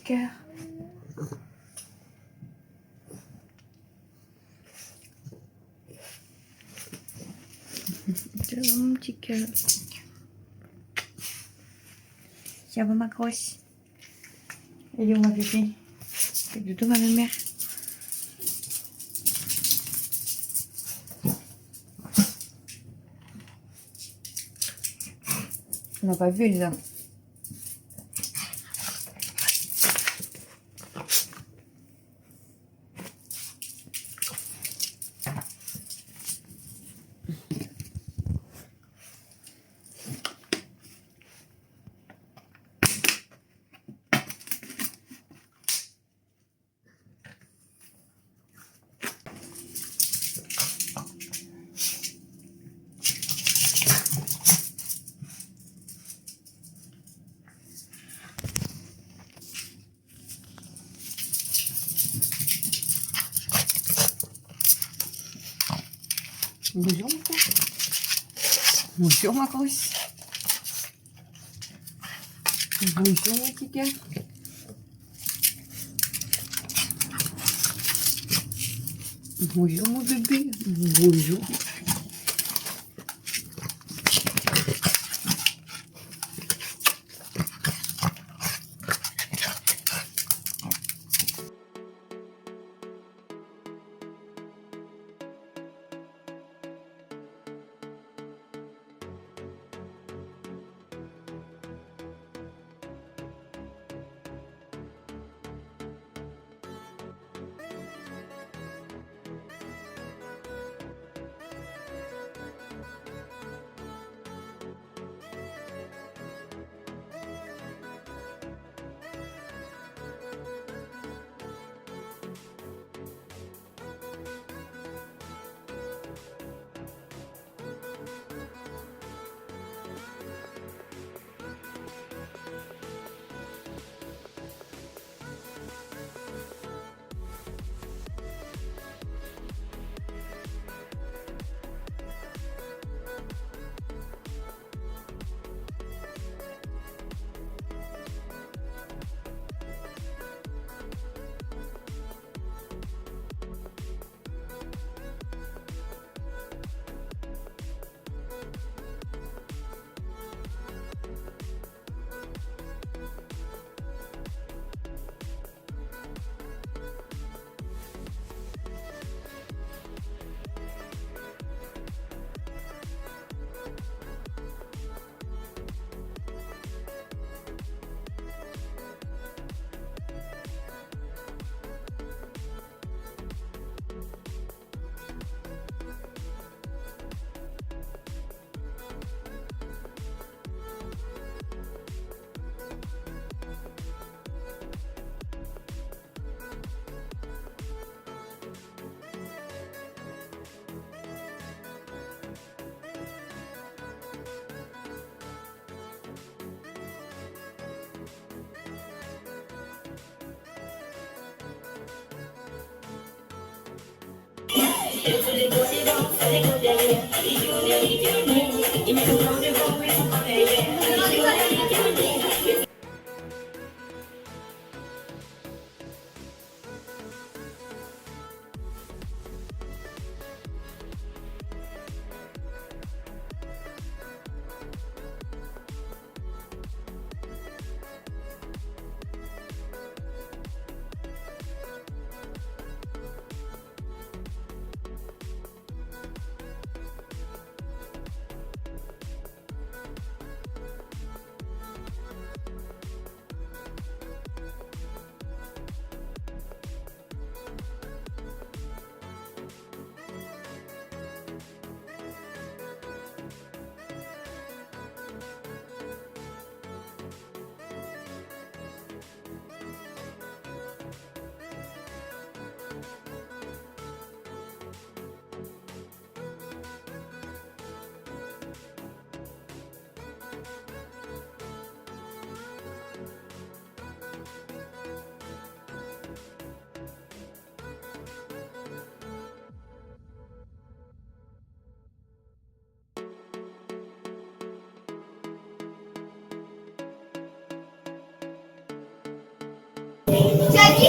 cœur. Tu vois mon petit cœur. Tiens, ma grosse. Elle est où ma bébé? C'est dodo ma mère. On n'a pas vu les hommes. Bonjour ma grosse. Bonjour ma grosse. Bonjour mon petit cœur. Bonjour mon bébé. Bonjour.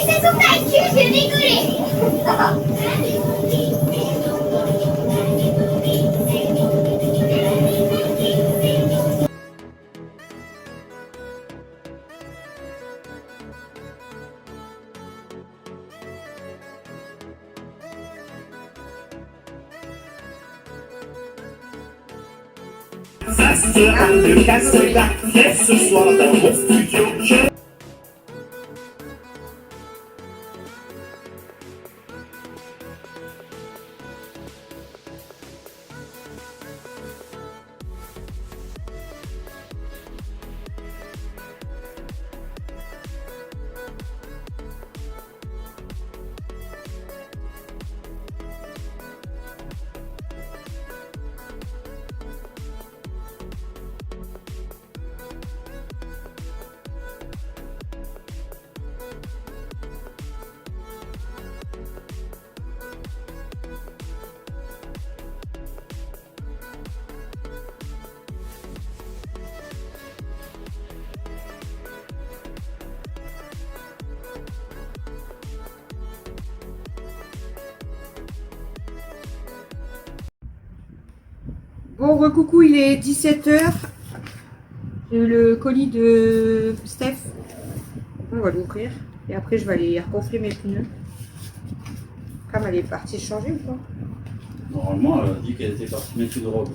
c'est son taille, je vais rigoler. Ça sera le casse-là, dès ce soir dans mon studio. Bon, recoucou, il est 17h. J'ai eu le colis de Steph. On va l'ouvrir. Et après, je vais aller regonfler mes pneus. Comme elle est partie changer ou pas? Normalement, elle a dit qu'elle était partie mettre une robe.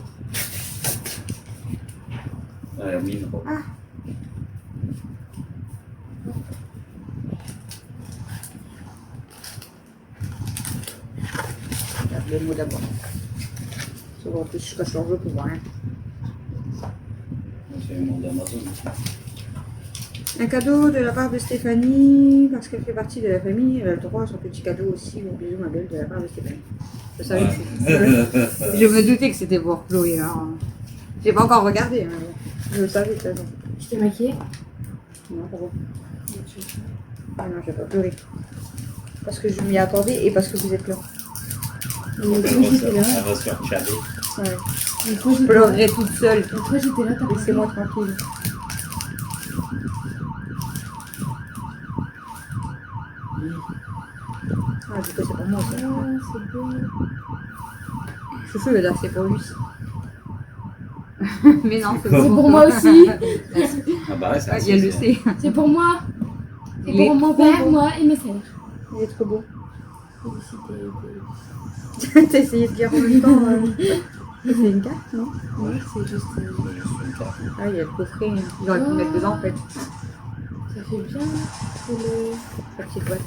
Elle a mis une robe. Ah. Regarde les mots d'abord. Ça va en plus jusqu'à changer pour voir rien. C'est le monde d'Amazon. Un cadeau de la part de Stéphanie, parce qu'elle fait partie de la famille. Elle a le droit à son petit cadeau aussi. Bon, bisous ma belle, de la part de Stéphanie. Je savais que c'était... Je me doutais que c'était pour Chloé. Hein. J'ai pas encore regardé, mais bon. Je le savais de toute façon. Tu t'es maquillée? Non, pourquoi? Ah non, j'ai pas pleuré. Parce que je m'y attendais et parce que vous êtes là. Elle va se faire tchader. Ouais. Une fois Je pleurerai toute seule. j'étais là, t'as pas Laissez-moi tranquille. Ah, du coup, c'est pour moi aussi. Ah, c'est beau. Chouchou, là, c'est pour lui. Mais non, c'est C'est pour pour moi aussi. Ah bah ouais, c'est Ah, elle le sait. C'est pour moi. C'est Il est pour mon trop père, beau. moi et mes sœurs. Il est trop beau. Félicité. T'as essayé de dire en même temps. C'est une carte, non? Ouais, c'est juste. Ah, il y a le coffret. Ils auraient pu le mettre dedans, en fait. Ça fait bien. C'est le. La petite boîte.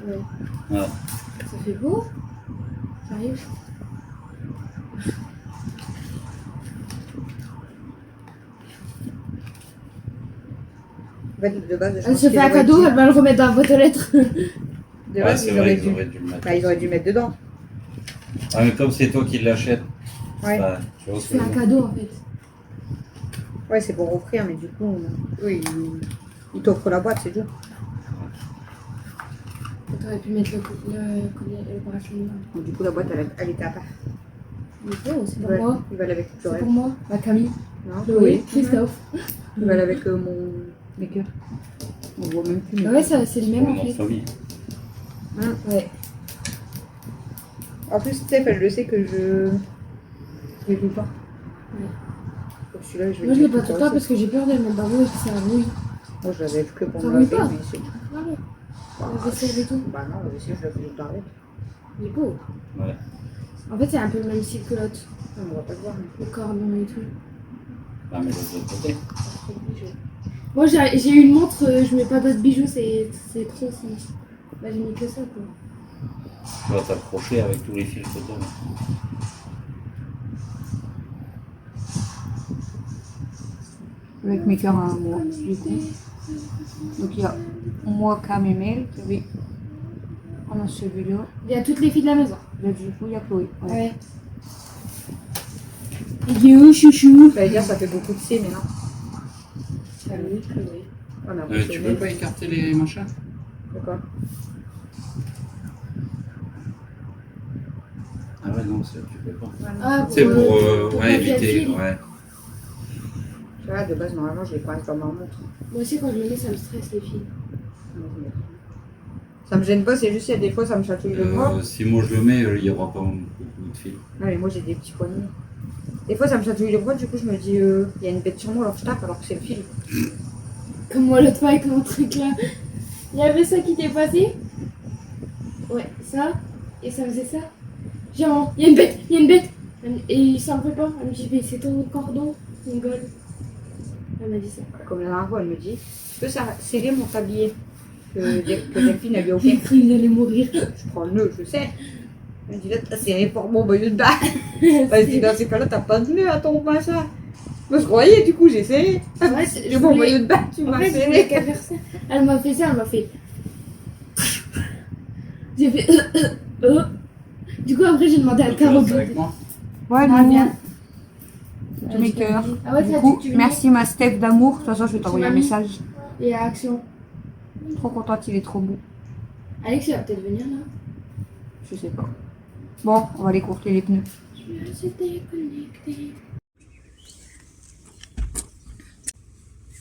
Ouais. Ouais. Ça fait beau. Ça arrive. En fait, de base, je Elle pense se fait qu'ils un auraient cadeau, dû- elle va le remettre dans la boîte aux lettres. De Ouais, base, c'est ils vrai, auraient ils dû. auraient dû le mettre. Bah, ils auraient dû le mettre dedans. Ah, mais comme c'est toi qui l'achètes, Ouais. bah, tu vois ce que C'est je un veux dire. cadeau en fait. Ouais, c'est pour offrir, mais du coup, oui, ils t'offrent la boîte, c'est tout. T'aurais pu mettre le collier, le bracelet dedans. Donc, du coup, la boîte, elle était à part. Mais bon, c'est pour Ouais, moi. ils veulent avec C'est Chloé. pour moi. Bah, Camille, Non, Chloé, Christophe. Ils veulent avec mon make-up. On voit même plus. Ah ouais, ça, c'est le même Pour en notre fait. famille. Ouais. En plus, Steph, elle le sait que je l'ai tout le temps. Ouais. Donc celui-là, je vais Moi, je le l'ai pas mettre tout le temps aussi. parce que j'ai peur de le mettre dans l'eau et que ça rouille. Moi, je l'avais que pour Ça me rouille laver, pas. mais c'est tout. Regardez. Bah, La vaisselle et tout. Bah non, la vaisselle, je la fais tout le temps avec. Il est beau. Ouais. En fait, c'est un peu le même style que l'autre. Non, on va pas le voir. Mais... Le cordon et tout. Ah, mais de l'autre côté. Moi, j'ai une montre, je mets pas d'autres bijoux, c'est trop ça. Bah, j'ai mis que ça quoi. Tu vas t'accrocher avec tous les fils que tu as. Avec mes cœurs à moi, du coup. Donc il y a moi, Cam et Mel. Oui. On a celui-là. Il y a toutes les filles de la maison. Là, du coup, il y a Chloé. Ouais. Ouais. Il est où, chouchou? J'allais dire, ça fait beaucoup de C, mais non. Camille, Chloé. Ouais, mais après, c'est Tu Mel. veux pas écarter les machins? D'accord. Ah ouais, non, tu peux pas. Ah, C'est pour pour ouais, mettre la éviter. file. Ouais. Tu vois, de base, normalement, je les coince dans ma montre. Moi aussi, quand je le mets, ça me stresse les filles. Ça me gêne pas, c'est juste qu'il y a des fois ça me chatouille le bras. Si moi je le mets, il n'y aura pas beaucoup de fil. Non mais moi j'ai des petits poignets. Des fois ça me chatouille le bras, du coup je me dis il y a une bête sur moi alors je tape alors que c'est le fil. Comme moi l'autre fois avec mon truc là. Il y avait ça qui t'est passé. Ouais, ça. Et ça faisait ça. Genre, il y a une bête, il y a une bête. Et il s'en fait pas. Elle me dit, mais c'est ton cordon, ton goal. Elle m'a dit ça. Comme la dernière fois elle me dit, tu peux serrer mon tablier que Delphine a lui offert. J'ai cru qu'il allait mourir. Je prends le nœud, je sais. Elle me dit là t'as serré fort mon boyau de bain. Elle dit dans ces cas-là t'as pas de nœud à ton machin. Moi je croyais du coup j'ai serré. En fait, Le bon boyau de bain tu en m'as fait, je voulais serré. qu'elle fasse ça. Elle m'a fait ça, elle m'a fait. J'ai fait. Du coup, après, j'ai demandé à Tu Caro. restes avec moi? Ouais, Ah, viens. tous mes cœurs. Ah ouais, Du ça, coup, tu merci ma Steph d'amour. De toute façon, je vais t'envoyer un m'as mis. message. Et à Action. Trop contente, il est trop beau. Alex, il va peut-être venir là. Je sais pas. Bon, on va aller courter les pneus. Je suis déconnectée.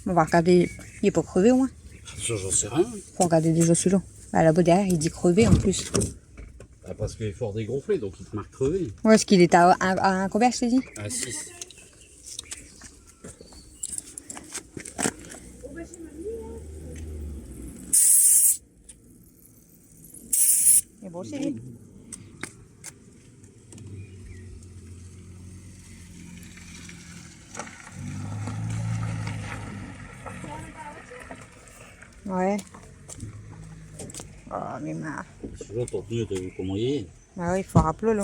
On va regarder. Il est pas crevé au moins. Ça, j'en sais rien. Faut regarder déjà celui-là. Ah, là-bas derrière, il dit crevé en plus. Ah, parce qu'il est fort dégonflé, donc il te marque crevé. Ouais, est-ce qu'il est à combien, je t'ai dit? À 6. Mais bon, c'est lui. Ouais. Oh, mais ma. Celui-là, ton pneu, t'as vu comment il est? Bah oui, il faut rappeler là.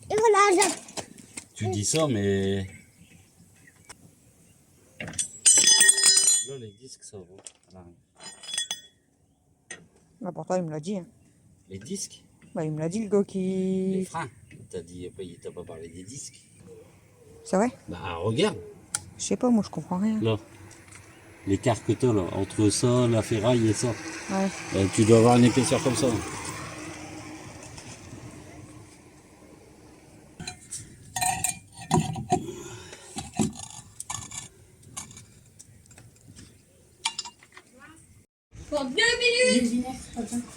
Et voilà, Tu dis ça, mais. Là, les disques, ça va. Voilà. Bah pourtant, il me l'a dit. Hein. Les disques? Bah, il me l'a dit, le gars Les qui. freins? T'as dit, il t'a pas parlé des disques? C'est vrai? Bah, regarde, Je sais pas, moi, je comprends rien. là. L'écart que t'as, là, entre ça, la ferraille et ça. Ouais. Tu dois avoir une épaisseur comme ça.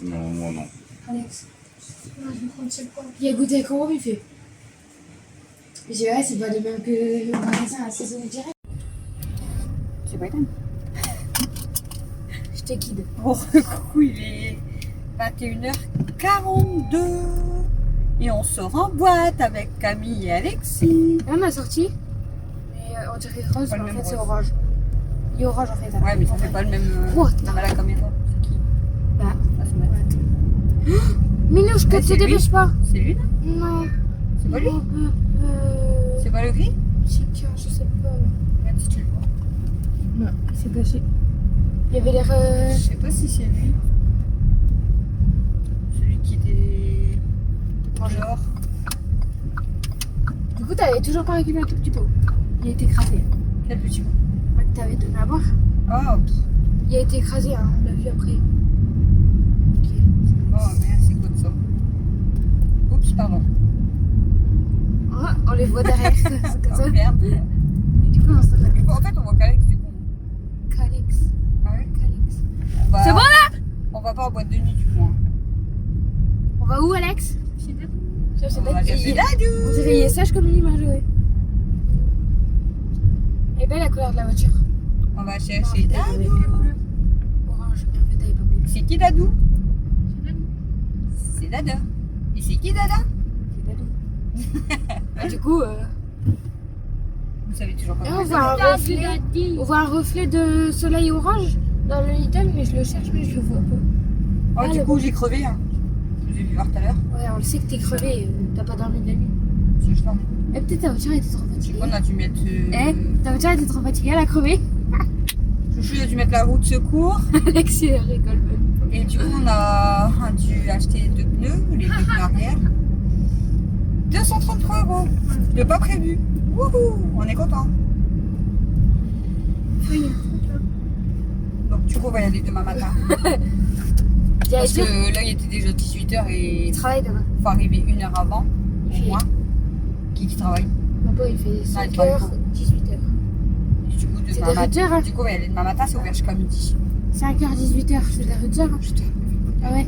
Non, moi non. Alex. Il a goûté comment il fait. J'ai dit, ouais, c'est pas de même que le magasin à saison direct. C'est pas étonnant. Je te guide. Bon, coucou, il est 21h42 et on sort en boîte avec Camille et Alexis. Là, on a sorti. Mais on dirait rose, Pas mais le en même fait, c'est rose. orange. Il est orange en fait. Ouais, mais ça fait pas le même. What? Non, mais la caméra, c'est qui? Bah. Ah, c'est Matt. Minouche, que Ah, tu c'est te lui. dépêches pas. C'est lui là? Non. C'est pas lui? C'est C'est pas le gris? Chica, je sais pas. Regarde si tu le vois. Non, il s'est caché. Il avait l'air. Je sais pas si c'est lui. Celui qui était. Genre. Du coup, t'avais toujours pas récupéré tout petit pot. Il a été écrasé. Quel petit mot? Ouais, que t'avais donné à boire. Oh, Il a été écrasé, hein. On l'a vu après. Ok. oh merde, c'est quoi de ça? Oups, pardon. Ah, on les voit derrière. C'est comme ça. Oh merde. Et du coup, on se reconnaît. En fait, on voit qu'Alex du coup. Calix. Ah ouais? Calix. Bah, C'est bon là? On va pas en boîte de nuit du coup. Hein. On va où, Alex? Je sais On pas. va dire c'est Dadou. On dirait il est sage comme une image, ouais. Elle est belle la couleur de la voiture. On va chercher Dadou. Orange, mais en fait, elle est pas belle. C'est qui Dadou? C'est Dada. Et c'est qui Dada? C'est Dadou. Et du coup, Vous savez toujours pas. et on voit un reflet de soleil orange dans le Lidl, mais je le cherche, mais je le vois pas. Oh, Ah, du le coup, bon. j'ai crevé. Hein. Je vous ai vu voir tout à l'heure. Ouais, on le sait que t'es crevé, t'as pas dormi de la nuit. C'est juste en. Et peut-être ta voiture était trop fatiguée. On a dû mettre. Ta voiture était trop fatiguée, elle a crevé. Chouchou, il a dû mettre la roue de secours. Alex, il rigole même. Et du coup, on a dû acheter 2 pneus, les 2 pneus arrière. 233 €. De pas prévu. Wouhou, on est content. Donc du coup, on va y aller demain matin. Parce que là, il était déjà 18h et Il travaille demain. il faut arriver 1 heure avant, au fait- moins. Qui travaille. Mon père, il fait il 5h, travaille pas. 18h. Et du coup, C'est demain des matin, ruteurs, hein. du coup, on va y aller demain matin, c'est ouvert jusqu'à midi. 5h, 18h, je fais des ruteurs. Putain, Ah ouais.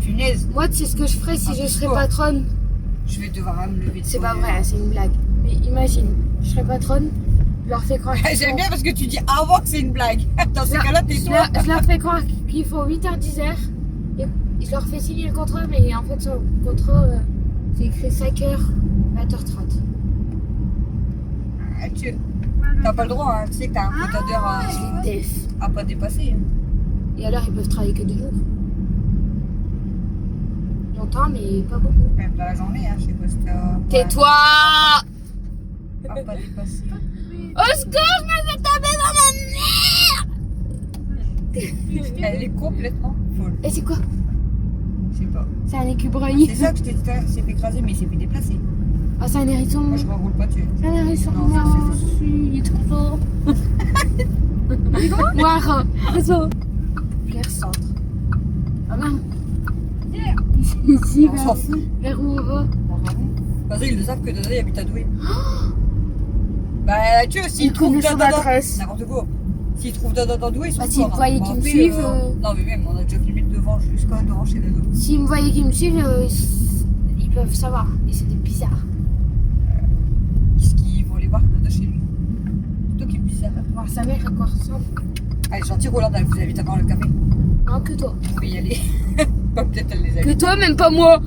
punaise, Moi, tu sais ce que je ferais si Ah, je c'est serais fort. patronne. je vais devoir me lever. C'est pas vrai, c'est une blague. Mais imagine, je serais patronne, je leur fais croire. qu'ils J'aime font- bien parce que tu dis avant que c'est une blague. Dans ces cas-là, je tais-toi. leur, je leur fais croire qu'ils font 8h, 10h. Et je leur fais signer le contrat, mais en fait, sur le contrat, c'est écrit 5h, 20h30. Ah, t'as pas le droit, hein. Tu sais que t'as un quota d'heures Je les def. à pas dépasser. Et alors, ils peuvent travailler que 2 jours. Longtemps, mais pas beaucoup. Même dans la journée, hein, je sais pas si t'as. Tais-toi! À pas dépasser. Au secours, je me fais taper dans ma mère! Elle est complètement folle. Et c'est quoi? Je sais pas. C'est un écureuil. C'est ça que je t'ai dit tout à l'heure, il s'est fait écraser, mais il s'est fait déplacer. Ah, c'est un hérisson. Moi, je reroule pas dessus. C'est un hérisson. Non, Moi, ça, c'est il est trop fort. Noir. Réseau. Vers centre. Ah non. Ici, On s'en vers, fout. vers où on va? Parce qu'ils le savent que Dada il habite à Douai. Bah, tu vois, s'ils Il trouvent connaît son Dada. adresse. N'importe quoi. S'ils trouvent Dada dans Douai, ils sont Bah, s'ils forts, hein. croyaient Bon, qu'ils me après, suivent, Non, mais même, on a déjà filmé devant jusqu'à devant chez Dada. S'ils me voyaient qu'ils me suivent, ils peuvent savoir. Et c'est des bizarres. Qu'est-ce qu'ils vont aller voir Dada chez lui? C'est toi qui es bizarre. Voir sa mère à quoi ressemble. Allez, gentil Roland, elle vous invite à boire le café. Non, que toi. Vous pouvez y aller. Peut-être elle les Que invite. toi, même pas moi.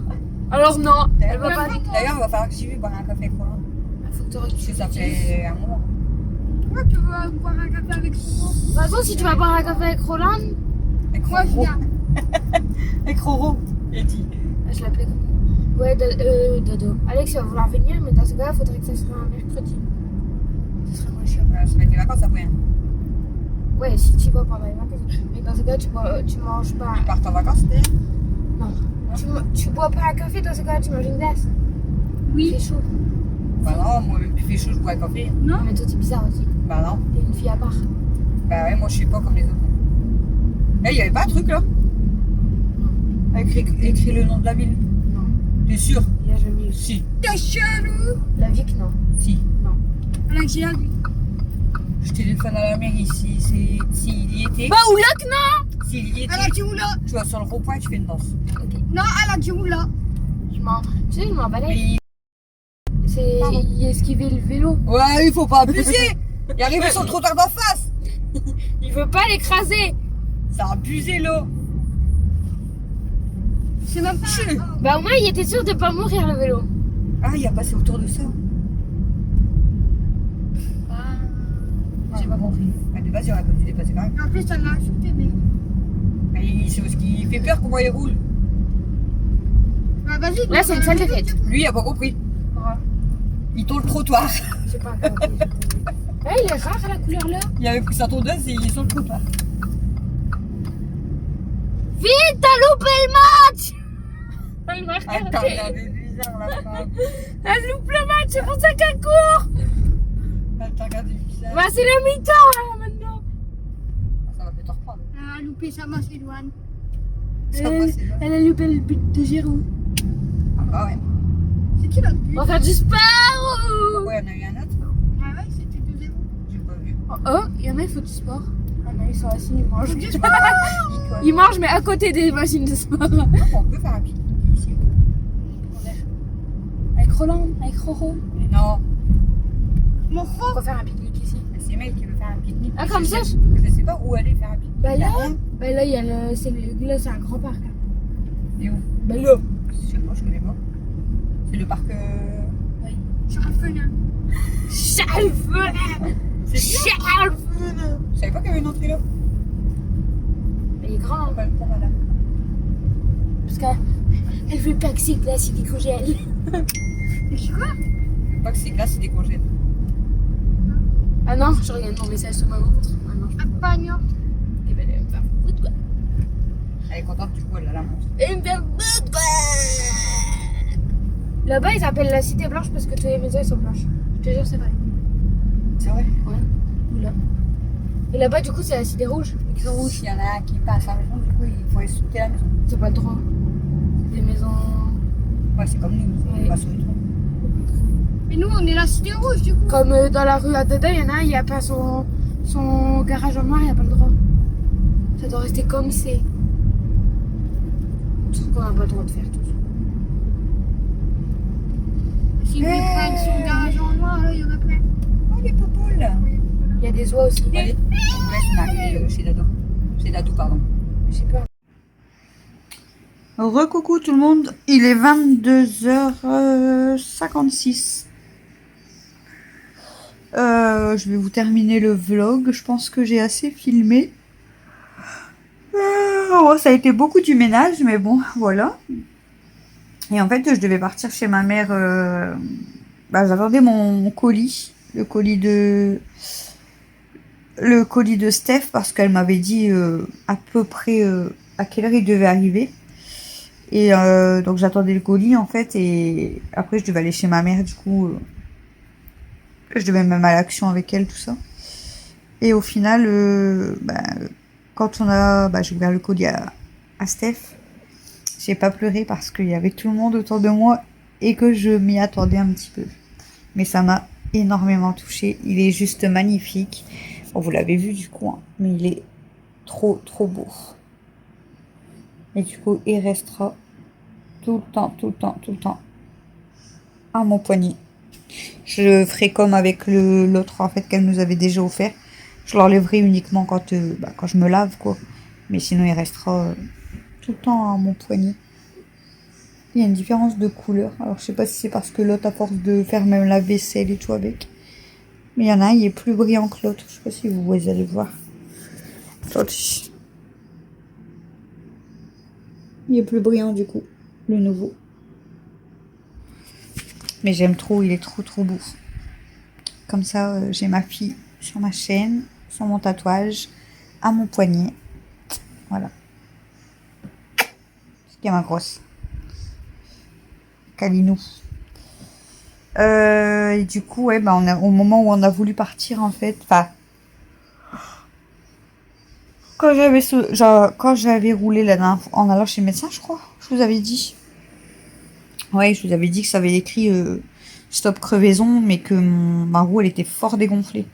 Alors non, elle va pas. D'ailleurs, il va falloir que j'y vais boire un café avec Roland. Faut que tu Parce que récupères. ça fait un moment. Pourquoi tu veux boire un café avec moi? De toute façon, si tu vas boire un café avec Roland, Avec Moi, je Roro. viens. Avec Roro. Il dit. je l'appelais comme ça. Ouais, Dodo. Alex va vouloir venir, mais dans ce cas, il faudrait que ça soit un mercredi. Ce serait moins chiant. Ça va être les vacances après. Hein. Ouais, si tu vas pendant les vacances. Mais dans ce cas, tu manges pas. Ils partent en vacances, d'ailleurs. Non. Tu bois pas un café, dans ce cas, tu manges une glace. Oui. C'est chaud. Bah non, moi, même plus fait chaud, je bois un café. Non? Mais toi, t'es bizarre aussi. Bah non. T'es une fille à part. Bah ouais, moi, je suis pas comme les autres. Eh, il y avait pas un truc, là? Avec écrit le nom de la ville. Non. T'es sûr? Il a jamais eu. Si. T'es chelou. La Vic, non. Si. Non. Alors, j'ai vu. Je téléphone à la mairie s'il y était. Bah, ou là que non! S'il y était, Elle a dit où là? tu vas sur le rond-point et tu fais une danse. Ok. Non, elle a dit où là? Tu sais, je m'en balais. Mais C'est. Pardon. Il esquivait le vélo. ouais, il faut pas abuser. Il est arrivé sur le trottoir d'en face. Il veut pas l'écraser. Ça a abusé l'eau. C'est même pas. Bah, au moins, il était sûr de pas mourir le vélo. Ah, il a passé autour de ça. J'ai pas compris. Ah, de base, il aurait pas dû dépasser quand même. En plus, elle m'a insulté, mais. Mais c'est ce qui fait peur comment il roule. Bah, vas-y. Là, c'est une salle de fête. Lui, il a pas compris. Il tourne le trottoir. J'ai pas compris. Ouais, il est rare la couleur là. Il avait pris sa tondeuse et il est sur le trottoir. Vite, t'as loupé le match! Elle m'a Ah, t'as regardé. regardé bizarre la femme. Elle loupe le match, c'est pour ça qu'elle court! Ah, t'as regardé bizarre. Bah, c'est le mi-temps là maintenant. Ça va peut-être reprendre. Elle a loupé sa Macédoine. Ça va, c'est là. Elle a loupé le but de Giroud. Ah bah ouais. C'est qui l'autre but? On va faire du sport ou... Ouais, on a eu un autre. Ah ouais, c'était 2-0. J'ai pas vu. Oh, il y en a, il faut du sport. Ah non, ils sont assis, ils mangent. Faut du sport. Ils mangent, mais à côté des machines de sport. On peut faire un pique-nique ici. Avec Roland, avec Roro. Mais non. Mon On frère. va faire un pique-nique ici. C'est Mel qui veut faire un pique-nique. Ah, comme ça, Je sais pas où aller faire un pique-nique. Bah là, Là, bah là, il y a le... Là, c'est un grand parc. Là. et où? Bah là. Je sais pas, je connais pas. C'est le parc. Charles Fenin. Charles Fenin. C'est Charles Fenin. Je savais pas qu'il y avait une entrée là. Il est grand, hein, Pas le pour madame. parce qu'elle veut pas que c'est glace, il décongèle. Mais c'est quoi? Pas que c'est glace, c'est des congèles. Ah non, je regarde mon message sur ma montre. Ah non, je peux pas. Un pagnon. Ok, bah, elle va me faire foutre, quoi. Elle est contente, du coup, elle a la montre. Là-bas, ils appellent la Cité Blanche parce que toutes les maisons elles sont blanches. Je te jure, c'est vrai. C'est vrai? Oula. Et là-bas, du coup, c'est la Cité Rouge. Ils sont rouges. S'il y en a un qui passe à la maison, du coup, il faut sauter la maison. Ils ont pas le droit. C'est des maisons. Ouais, c'est comme nous, on Ouais. passe au métro. Mais nous, on est la cité rouge, du coup. Comme dans la rue à Dada, il y en a un, il n'y a pas son garage en noir, il n'y a pas le droit. Ça doit rester comme c'est. Truc qu'on n'a pas le droit de faire tout ça. Si vous prendre son garage en noir, là, il y en a plein. Oh, les popoules! Il y a des oies aussi. Allez, on vous laisse, on arrive chez Dado. Chez Dadou, pardon. Je sais pas. Recoucou tout le monde, il est 22h56. Je vais vous terminer le vlog, je pense que j'ai assez filmé. Ça a été beaucoup du ménage, mais bon, voilà. Et en fait, je devais partir chez ma mère. J'attendais mon colis, le colis de Steph, parce qu'elle m'avait dit à peu près à quelle heure il devait arriver. Et donc j'attendais le colis en fait, et après je devais aller chez ma mère, du coup je devais même à l'action avec elle, tout ça. Et au final, quand j'ai ouvert le colis à Steph, j'ai pas pleuré parce qu'il y avait tout le monde autour de moi et que je m'y attendais un petit peu. Mais ça m'a énormément touchée, il est juste magnifique. Bon, vous l'avez vu du coup, hein, mais il est trop beau. Et du coup, il restera tout le temps à mon poignet. Je ferai comme avec l'autre en fait qu'elle nous avait déjà offert. Je l'enlèverai uniquement quand je me lave, quoi. Mais sinon, il restera tout le temps à mon poignet. Il y a une différence de couleur. Alors, je sais pas si c'est parce que l'autre, à force de faire même la vaisselle et tout avec. Mais il y en a un, il est plus brillant que l'autre. Je sais pas si vous allez voir. Attendez. Il est plus brillant du coup, le nouveau. Mais j'aime trop, il est trop beau. Comme ça, j'ai ma fille sur ma chaîne, sur mon tatouage, à mon poignet. Voilà. C'est ma grosse. Calinou. Et du coup, ouais, au moment où on a voulu partir, en fait, quand j'avais roulé la dernière fois, en allant chez le médecin, je crois, je vous avais dit. Ouais, je vous avais dit que ça avait écrit stop crevaison, mais que ma roue, elle était fort dégonflée.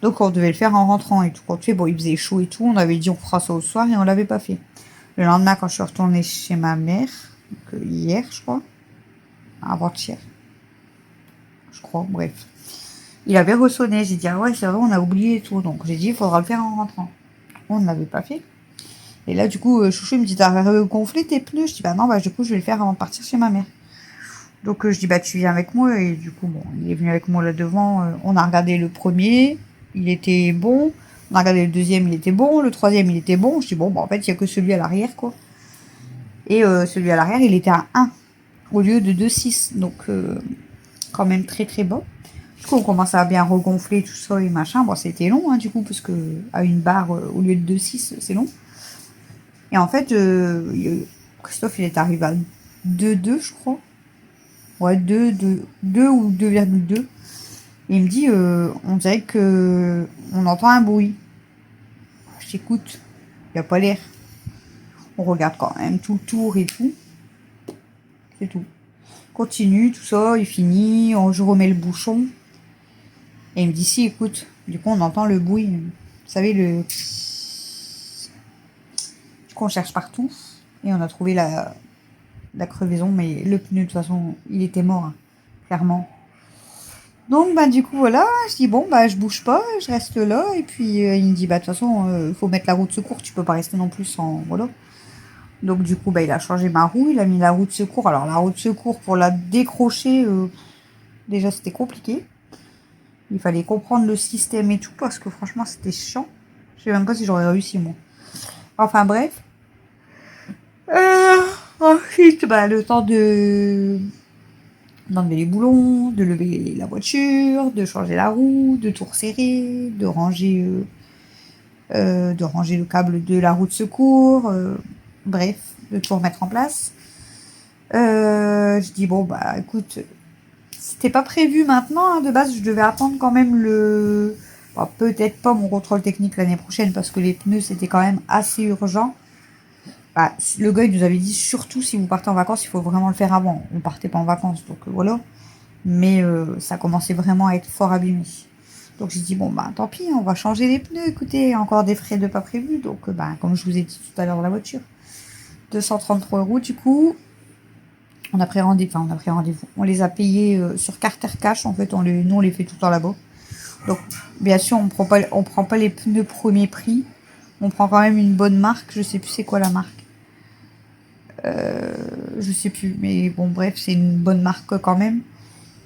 Donc, on devait le faire en rentrant et tout. Quand il faisait chaud et tout, on avait dit on fera ça au soir et on l'avait pas fait. Le lendemain, quand je suis retournée chez ma mère, donc, hier, je crois, avant-hier, je crois, bref. Il avait ressonné, j'ai dit ah ouais, c'est vrai, on a oublié et tout. Donc, j'ai dit il faudra le faire en rentrant. On ne l'avait pas fait. Et là, du coup, Chouchou il me dit t'as gonflé tes pneus? Je dis bah non, du coup, je vais le faire avant de partir chez ma mère. Donc, je dis tu viens avec moi. Et du coup, bon, il est venu avec moi là devant. On a regardé le premier, il était bon. On a regardé le deuxième, il était bon. Le troisième, il était bon. Je dis en fait, il n'y a que celui à l'arrière, quoi. Et celui à l'arrière, il était à 1 au lieu de 2,6. Donc, quand même très bon. Du coup, on commence à bien regonfler tout ça et machin. Bon, c'était long, hein, du coup, parce que à une barre au lieu de 2,6, c'est long. Et en fait, Christophe, il est arrivé à 2,2, je crois. Ouais, 2 ou 2,2. Et il me dit, on dirait que on entend un bruit. Je t'écoute, il n'y a pas l'air. On regarde quand même tout le tour et tout. C'est tout. Continue, tout ça, il finit, je remets le bouchon. Et il me dit, si, écoute, du coup, on entend le bruit. Vous savez, du coup, on cherche partout. Et on a trouvé la crevaison, mais le pneu, de toute façon, il était mort, hein, clairement. Donc, du coup, voilà, je dis, je bouge pas, je reste là. Et puis, il me dit, de toute façon, faut mettre la roue de secours, tu peux pas rester non plus sans... Voilà. Donc, du coup, il a changé ma roue, il a mis la roue de secours. Alors, la roue de secours, pour la décrocher, déjà, c'était compliqué. Il fallait comprendre le système et tout, parce que franchement, c'était chiant. Je sais même pas si j'aurais réussi, moi. Enfin, bref. Ensuite, le temps d'enlever les boulons, de lever la voiture, de changer la roue, de tout resserrer, de ranger le câble de la roue de secours. bref, de tout remettre en place. Je dis bon bah écoute, c'était pas prévu maintenant, hein, de base je devais attendre quand même bon, peut-être pas mon contrôle technique l'année prochaine parce que les pneus c'était quand même assez urgent. Bah, le gars il nous avait dit surtout si vous partez en vacances il faut vraiment le faire avant. On partait pas en vacances donc voilà, mais ça commençait vraiment à être fort abîmé. Donc j'ai dit bon bah tant pis, on va changer les pneus, écoutez, encore des frais de pas prévus, donc bah comme je vous ai dit tout à l'heure dans la voiture. 233 € du coup. On a pris rendez-vous. On les a payés sur Carter Cash. En fait, nous, on les fait tout le temps là-bas. Donc, bien sûr, on prend pas les pneus premier prix. On prend quand même une bonne marque. Je sais plus c'est quoi la marque. Je sais plus. Mais bon, bref, c'est une bonne marque quand même.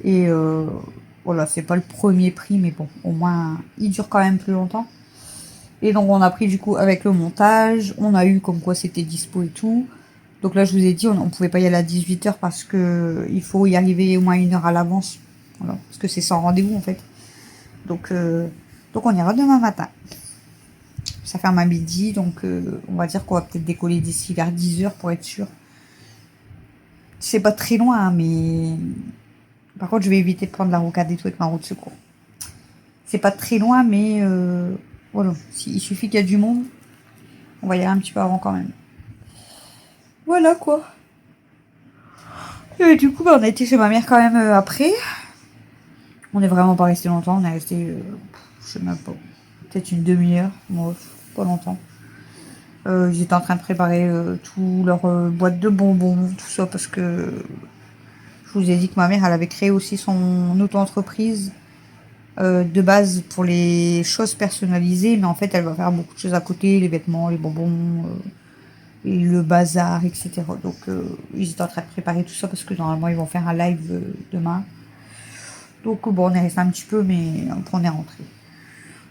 Et voilà, c'est pas le premier prix. Mais bon, au moins, il dure quand même plus longtemps. Et donc, on a pris du coup avec le montage. On a eu comme quoi c'était dispo et tout. Donc là, je vous ai dit, on pouvait pas y aller à 18 h parce que il faut y arriver au moins 1 heure à l'avance. Voilà, parce que c'est sans rendez-vous en fait. Donc on ira demain matin. Ça ferme à midi, donc on va dire qu'on va peut-être décoller d'ici vers 10 h pour être sûr. C'est pas très loin, hein, mais par contre, je vais éviter de prendre la rocade et tout avec ma roue de secours. C'est pas très loin, mais voilà, il suffit qu'il y a du monde. On va y aller un petit peu avant quand même. Voilà quoi. Et du coup, bah, on a été chez ma mère quand même après. On n'est vraiment pas resté longtemps. On est resté, je sais même pas, peut-être une demi-heure. Moi, pas longtemps. Ils étaient en train de préparer tout leur boîte de bonbons, tout ça, parce que je vous ai dit que ma mère, elle avait créé aussi son auto-entreprise de base pour les choses personnalisées. Mais en fait, elle va faire beaucoup de choses à côté, les vêtements, les bonbons... et le bazar, etc. Donc, ils étaient en train de préparer tout ça parce que normalement, ils vont faire un live demain. Donc, bon, on est resté un petit peu, mais après, on est rentré.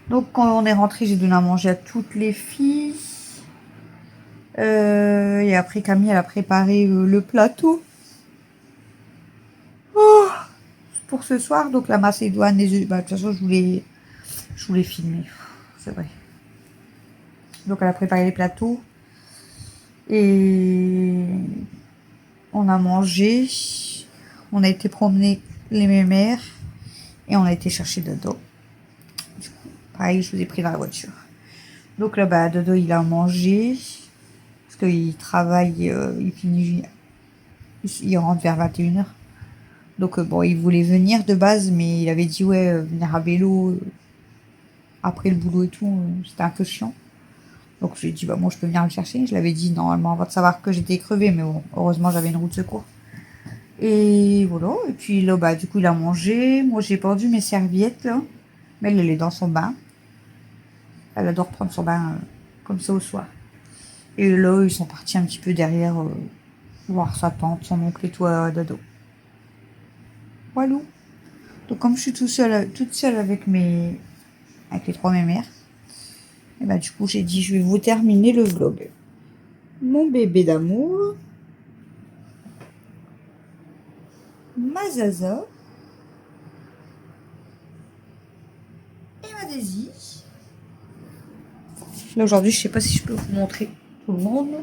Donc, quand on est rentré, j'ai donné à manger à toutes les filles. Et après, Camille, elle a préparé le plateau. Oh, pour ce soir. Donc, la macédoine, les œufs. Bah, de toute façon, je voulais filmer. C'est vrai. Donc, elle a préparé les plateaux. Et on a mangé, on a été promener les mémères et on a été chercher Dodo. Du coup, pareil, je vous ai pris dans la voiture. Donc là, bah, Dodo, il a mangé parce qu'il travaille, il finit, il rentre vers 21 h. Donc bon, il voulait venir de base, mais il avait dit ouais, venir à vélo après le boulot et tout, c'était un peu chiant. Donc je lui ai dit, bah moi je peux venir le chercher. Je l'avais dit normalement avant de savoir que j'étais crevée, mais bon, heureusement j'avais une roue de secours. Et voilà, et puis là, bah du coup il a mangé. Moi j'ai pendu mes serviettes là, mais elle est dans son bain. Elle adore prendre son bain comme ça au soir. Et là, ils sont partis un petit peu derrière voir sa tante, son oncle et tout à Dodo. Voilà. Donc comme je suis toute seule avec les 3 mémères, et bah du coup j'ai dit je vais vous terminer le vlog. Mon bébé d'amour, ma Zaza et ma Daisy. Là aujourd'hui je sais pas si je peux vous montrer tout le monde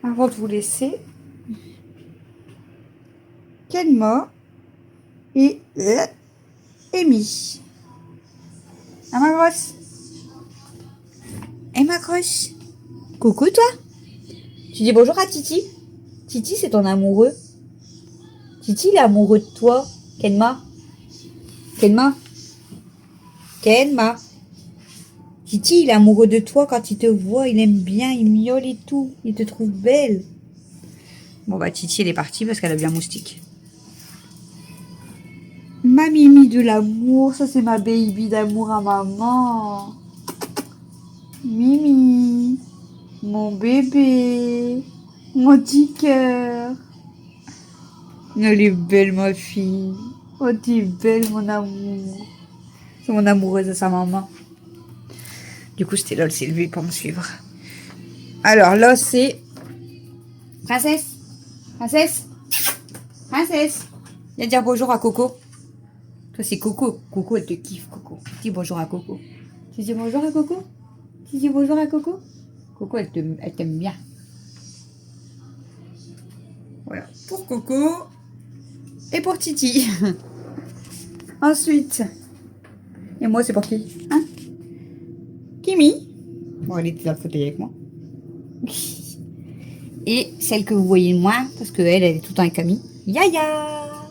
avant de vous laisser. Kenma et Amy. Ah ma grosse. Et ma grosse. Coucou toi. Tu dis bonjour à Titi. Titi c'est ton amoureux. Titi il est amoureux de toi. Kenma. Kenma. Kenma. Titi il est amoureux de toi quand il te voit. Il aime bien, il miaule et tout. Il te trouve belle. Bon bah Titi elle est partie parce qu'elle a bien moustique. Ma Mimi de l'amour, ça c'est ma baby d'amour à maman. Mimi, mon bébé, mon petit cœur. Elle est belle ma fille. Oh t'es belle mon amour. C'est mon amoureuse de sa maman. Du coup c'était là, elle s'est levée pour me suivre. Alors là c'est... Princesse. Princesse. Princesse. Viens dire bonjour à Coco. Toi, c'est Coco. Coco, elle te kiffe, Coco. Dis bonjour à Coco. Tu dis bonjour à Coco? Tu dis bonjour à Coco? Coco, elle t'aime bien. Voilà, pour Coco et pour Titi. Ensuite, et moi c'est pour qui, hein? Kimi. Bon, elle était dans le fauteuil avec moi. Et celle que vous voyez de moins, parce qu'elle est tout le temps avec Camille. Yaya.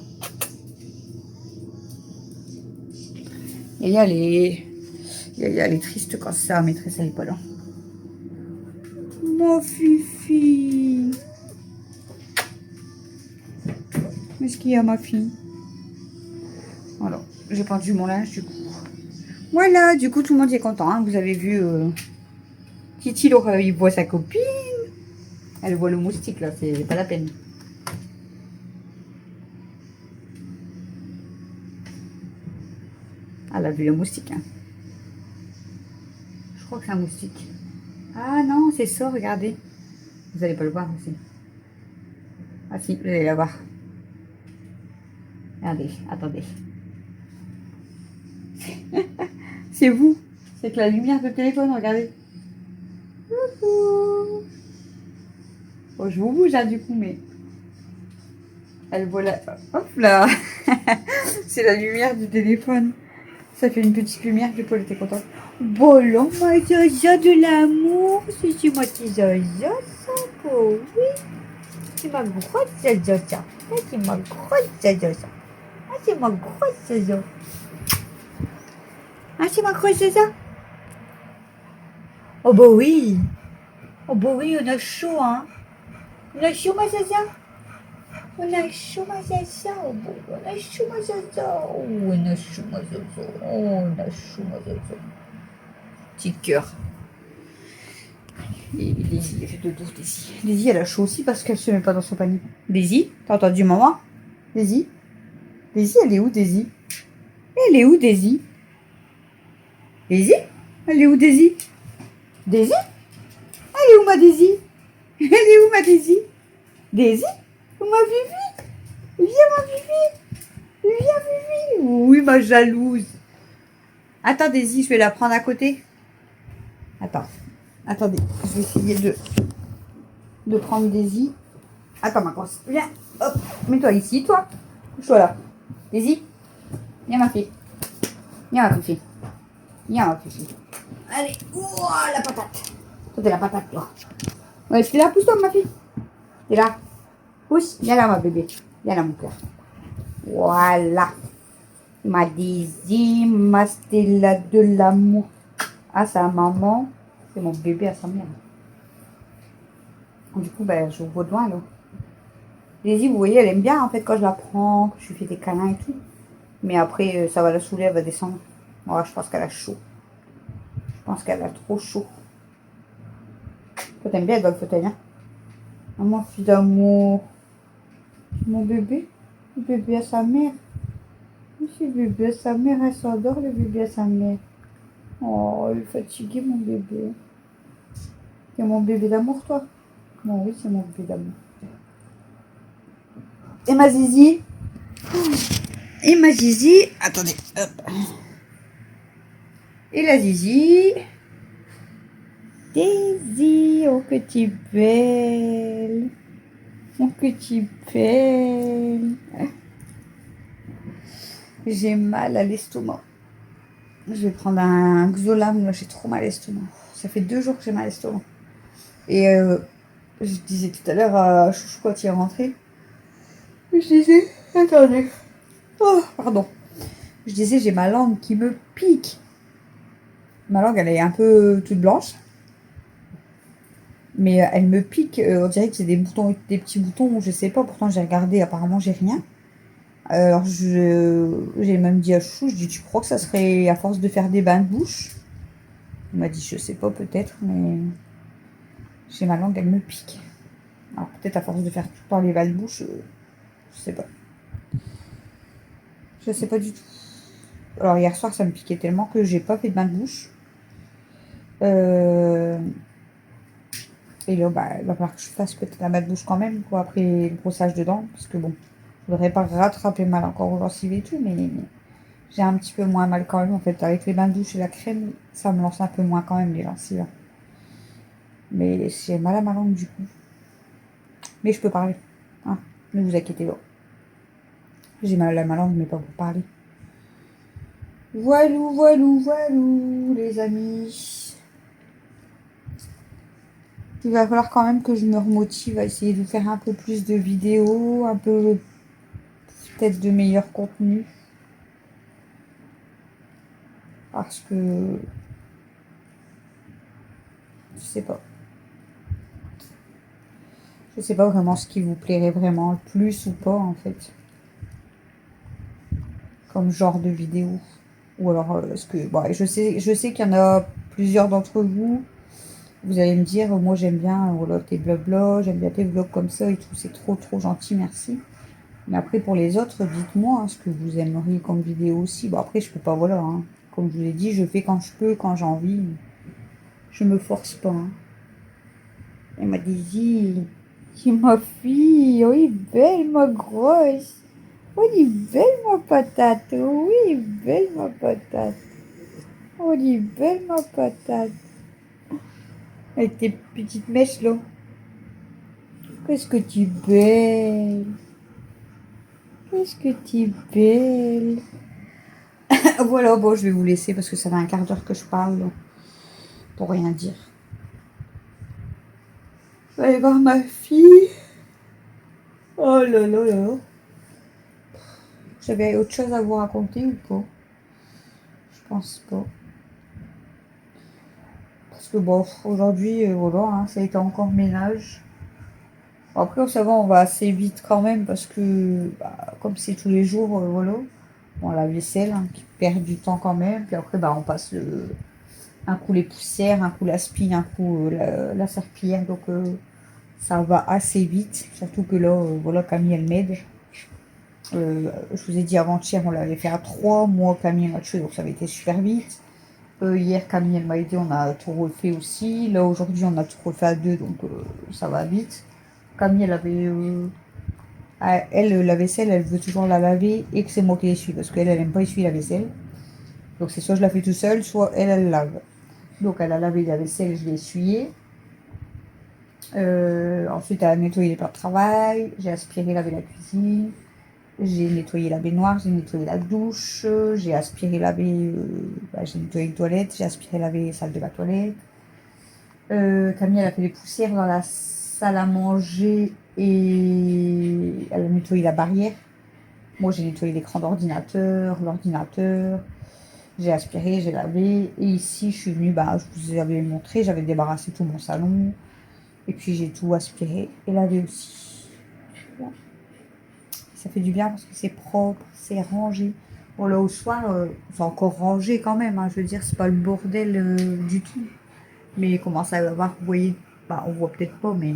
Yaya, elle est triste quand sa maîtresse elle est pas là. Mon fifi. Qu'est-ce qu'il y a, ma fille? Voilà, j'ai pendu mon linge du coup. Voilà, du coup tout le monde est content. Hein. Vous avez vu, Titi, il voit sa copine. Elle voit le moustique là, c'est pas la peine. Elle a vu le moustique. Hein. Je crois que c'est un moustique. Ah non, c'est ça, regardez. Vous allez pas le voir aussi. Ah si, vous allez la voir. Regardez, attendez. C'est vous. C'est que la lumière de téléphone, regardez. Coucou. Bon, je vous bouge hein, du coup, mais... Elle voit la... Hop là. C'est la lumière du téléphone. Ça fait une petite lumière, du coup, elle était contente. Bon, là, ma Zaza de l'amour. C'est moi qui Zaza, ça, oui. C'est ma grosse Zaza, ça. C'est ma grosse Zaza, ça. Ah, c'est ma grosse Zaza. Ah, c'est ma grosse Zaza. Oh, bah oui. Oh, bah oui, on a chaud, hein. On a chaud, ma Zaza. On a chaud, ma Zaza. Oh, bon, on a chaud, ma Zaza. Oh, on a chaud, ma Zaza. Oh, on a chaud, ma Zaza. Petit cœur. Et Daisy, elle fait dodo, Daisy. Daisy, elle a chaud aussi parce qu'elle se met pas dans son panier. Daisy, t'as entendu maman? Daisy? Daisy, elle est où, Daisy? Elle est où, Daisy? Daisy? Elle est où, Daisy? Daisy? Elle est où, ma Daisy? Elle est où, ma Daisy? Daisy? Ma Vivi? Viens, ma Vivi! Viens, Vivi! Oui, ma jalouse. Attends, Daisy, je vais la prendre à côté. Attends. Attendez, je vais essayer de prendre Daisy. Attends, ma grosse. Viens, hop, mets-toi ici, toi. Couche-toi là. Daisy, viens, ma fille. Viens, ma fille. Viens, ma fille. Allez, ouah, la patate. Toi, t'es la patate, toi. Ouais, t'es là, pousse-toi, ma fille. T'es là. Pousse, viens là, ma bébé. Viens là, mon cœur. Voilà. Ma Daisy, ma Stella de l'amour. À sa maman. C'est mon bébé à sa mère. Du coup, ben, je vois de loin, là. Daisy, vous voyez, elle aime bien, en fait, quand je la prends, que je lui fais des câlins et tout. Mais après, ça va la saouler, elle va descendre. Moi, je pense qu'elle a chaud. Je pense qu'elle a trop chaud. Toi, t'aimes bien être dans le fauteuil, hein? Oh, mon fils d'amour. Mon bébé. Le bébé à sa mère. Le bébé à sa mère, elle s'endort, le bébé à sa mère. Oh, il est fatigué, mon bébé. C'est mon bébé d'amour, toi? Bon, oui, c'est mon bébé d'amour. Et ma Zizi? Et ma Zizi? Attendez, hop. Et la Zizi? Daisy, oh que tu es belle. Oh que tu es belle. J'ai mal à l'estomac. Je vais prendre un Xolam, là, j'ai trop mal à l'estomac. Ça fait 2 jours que j'ai mal à l'estomac. Et je disais tout à l'heure à Chouchou quand il est rentré, je disais, attendez, oh, pardon, je disais j'ai ma langue qui me pique. Ma langue elle est un peu toute blanche, mais elle me pique, on dirait que c'est des boutons, des petits boutons, je sais pas, pourtant j'ai regardé, apparemment j'ai rien. Alors j'ai même dit à Chouchou, je dis tu crois que ça serait à force de faire des bains de bouche? Il m'a dit je sais pas peut-être, mais j'ai ma langue elle me pique. Alors peut-être à force de faire tout le temps les bains de bouche, je sais pas. Je sais pas du tout. Alors hier soir ça me piquait tellement que j'ai pas fait de bain de bouche. Et là bah, il va falloir que je fasse peut-être un bain de bouche quand même quoi, après le brossage de dents. Parce que bon, je voudrais pas rattraper mal encore au gencives et tout, mais j'ai un petit peu moins mal quand même en fait. Avec les bains de douche et la crème, ça me lance un peu moins quand même les gencives. Mais j'ai mal à ma langue du coup. Mais je peux parler. Hein. Ne vous inquiétez pas. J'ai mal à ma langue, mais pas pour parler. Voilou, voilou, voilou, les amis. Il va falloir quand même que je me remotive à essayer de faire un peu plus de vidéos, un peu peut-être de meilleurs contenus. Parce que je sais pas. Je sais pas vraiment ce qui vous plairait vraiment le plus ou pas en fait. Comme genre de vidéo. Ou alors, est-ce que... Bon, je sais qu'il y en a plusieurs d'entre vous. Vous allez me dire, moi j'aime bien voilà, tes blabla, j'aime bien tes vlogs comme ça et tout. C'est trop gentil, merci. Mais après, pour les autres, dites-moi hein, ce que vous aimeriez comme vidéo aussi. Bon, après, je peux pas, voilà. Hein. Comme je vous l'ai dit, je fais quand je peux, quand j'ai envie. Je me force pas. Hein. Et ma Daisy, c'est ma fille. Oui, belle ma grosse. Oui, belle ma patate. Oui, belle ma patate. Oui, belle ma patate. Avec tes petites mèches là. Qu'est-ce que tu es belle. Qu'est-ce que tu es belle. Voilà, bon, je vais vous laisser parce que ça fait un quart d'heure que je parle. Donc, pour rien dire. Je vais aller voir ma fille. Oh là là là. J'avais autre chose à vous raconter ou pas? Je pense pas. Parce que bon, aujourd'hui, voilà, hein, ça a été encore ménage. Bon, après, ça va, on va assez vite quand même parce que, bah, comme c'est tous les jours, voilà. Bon, la vaisselle hein, qui perd du temps quand même. Puis après, bah, on passe un coup les poussières, un coup la spine, un coup la serpillière. Donc, ça va assez vite. Surtout que là, voilà, Camille, elle m'aide. Je vous ai dit avant-hier, on l'avait fait à 3. Moi, Camille m'a tué, donc ça avait été super vite. Hier, Camille, elle m'a aidé, on a tout refait aussi. Là, aujourd'hui, on a tout refait à 2, donc ça va vite. Camille, elle avait... elle, la vaisselle, elle veut toujours la laver et que c'est moi qui l'essuie, parce qu'elle, elle n'aime pas essuyer la vaisselle. Donc c'est soit je la fais tout seul, soit elle, elle lave. Donc elle a lavé la vaisselle, je l'ai essuyée. Ensuite, elle a nettoyé les plats de travail, j'ai aspiré, lavé la cuisine. J'ai nettoyé la baignoire, j'ai nettoyé la douche, j'ai aspiré, lavé, j'ai nettoyé les toilettes, j'ai aspiré, lavé la salle de la toilette. Camille, elle a fait les poussières dans la salle à manger et elle a nettoyé la barrière. Moi, j'ai nettoyé l'écran d'ordinateur, l'ordinateur. J'ai aspiré, j'ai lavé. Et ici, je suis venue, bah, je vous avais montré, j'avais débarrassé tout mon salon. Et puis, j'ai tout aspiré et lavé aussi. Voilà. Ça fait du bien parce que c'est propre, c'est rangé. Bon, là, au soir, c'est encore rangé quand même. Hein, je veux dire, c'est pas le bordel du tout. Mais il commence à y avoir, vous voyez, bah, on voit peut-être pas, mais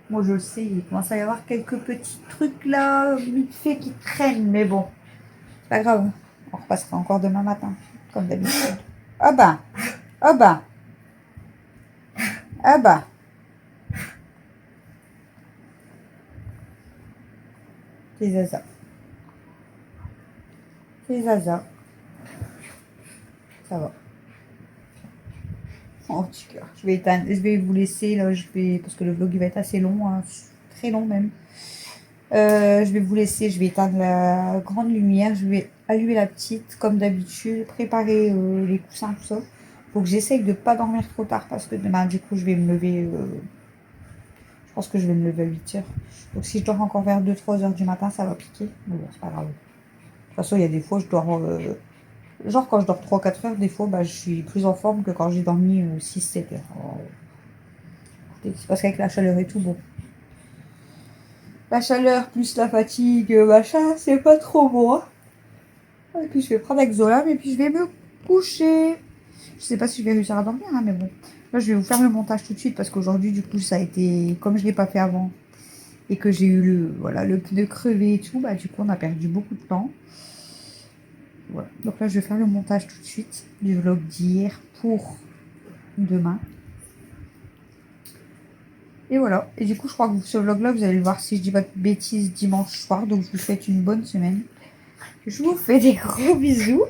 moi, je le sais, il commence à y avoir quelques petits trucs là, vite fait, qui traînent. Mais bon, c'est pas grave. On repassera encore demain matin, comme d'habitude. Ah bah, ah bah, ah bah. C'est Zaza. C'est Zaza. Ça va. Oh, petit cœur. Je vais vous laisser là, parce que le vlog il va être assez long, hein, très long même. Je vais vous laisser, je vais éteindre la grande lumière, je vais allumer la petite comme d'habitude, préparer les coussins, tout ça. Faut que j'essaye de pas dormir trop tard parce que demain du coup je vais me lever, je pense que je vais me lever à 8 h. Donc si je dors encore vers 2-3 h du matin, ça va piquer. Mais bon, c'est pas grave. De toute façon, il y a des fois, je dors, genre quand je dors 3-4 heures, des fois, bah, je suis plus en forme que quand j'ai dormi 6-7 heures. Alors, c'est parce qu'avec la chaleur et tout, bon. La chaleur plus la fatigue, machin, c'est pas trop bon. Hein. Et puis je vais prendre Exolam et puis je vais me coucher. Je sais pas si je vais réussir à dormir, hein, mais bon. Là, je vais vous faire le montage tout de suite parce qu'aujourd'hui, du coup, ça a été, comme je l'ai pas fait avant et que j'ai eu le pneu crevé et tout, bah du coup, on a perdu beaucoup de temps. Voilà. Donc là, je vais faire le montage tout de suite du vlog d'hier pour demain. Et voilà. Et du coup, je crois que ce vlog-là, vous allez le voir si je dis pas de bêtises dimanche soir. Donc, je vous souhaite une bonne semaine. Je vous fais des gros bisous.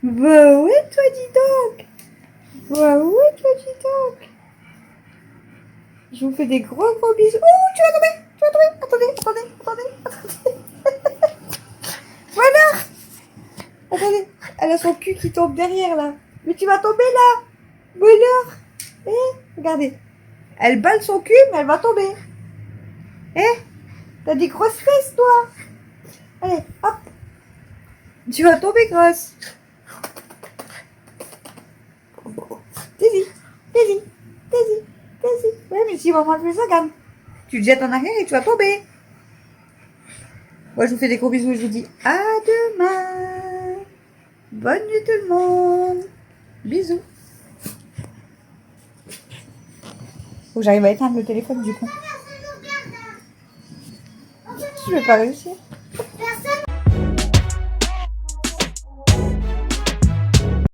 Bah ouais, toi, dis donc. Bah ouais, toi, dis donc. Je vous fais des gros bisous. Oh, tu vas tomber. Attendez. Voilà. Attendez, elle a son cul qui tombe derrière là. Mais tu vas tomber là. Voilà. Regardez. Elle balle son cul, mais elle va tomber. T'as des grosses fesses, toi. Allez, hop. Tu vas tomber, grosse. Daisy. Ouais, mais si maman fait ça, regarde. Tu te jettes en arrière et tu vas tomber. Moi, je vous fais des gros bisous et je vous dis à demain. Bonne nuit tout le monde. Bisous. Faut que j'arrive à éteindre le téléphone du coup. Je vais pas réussir.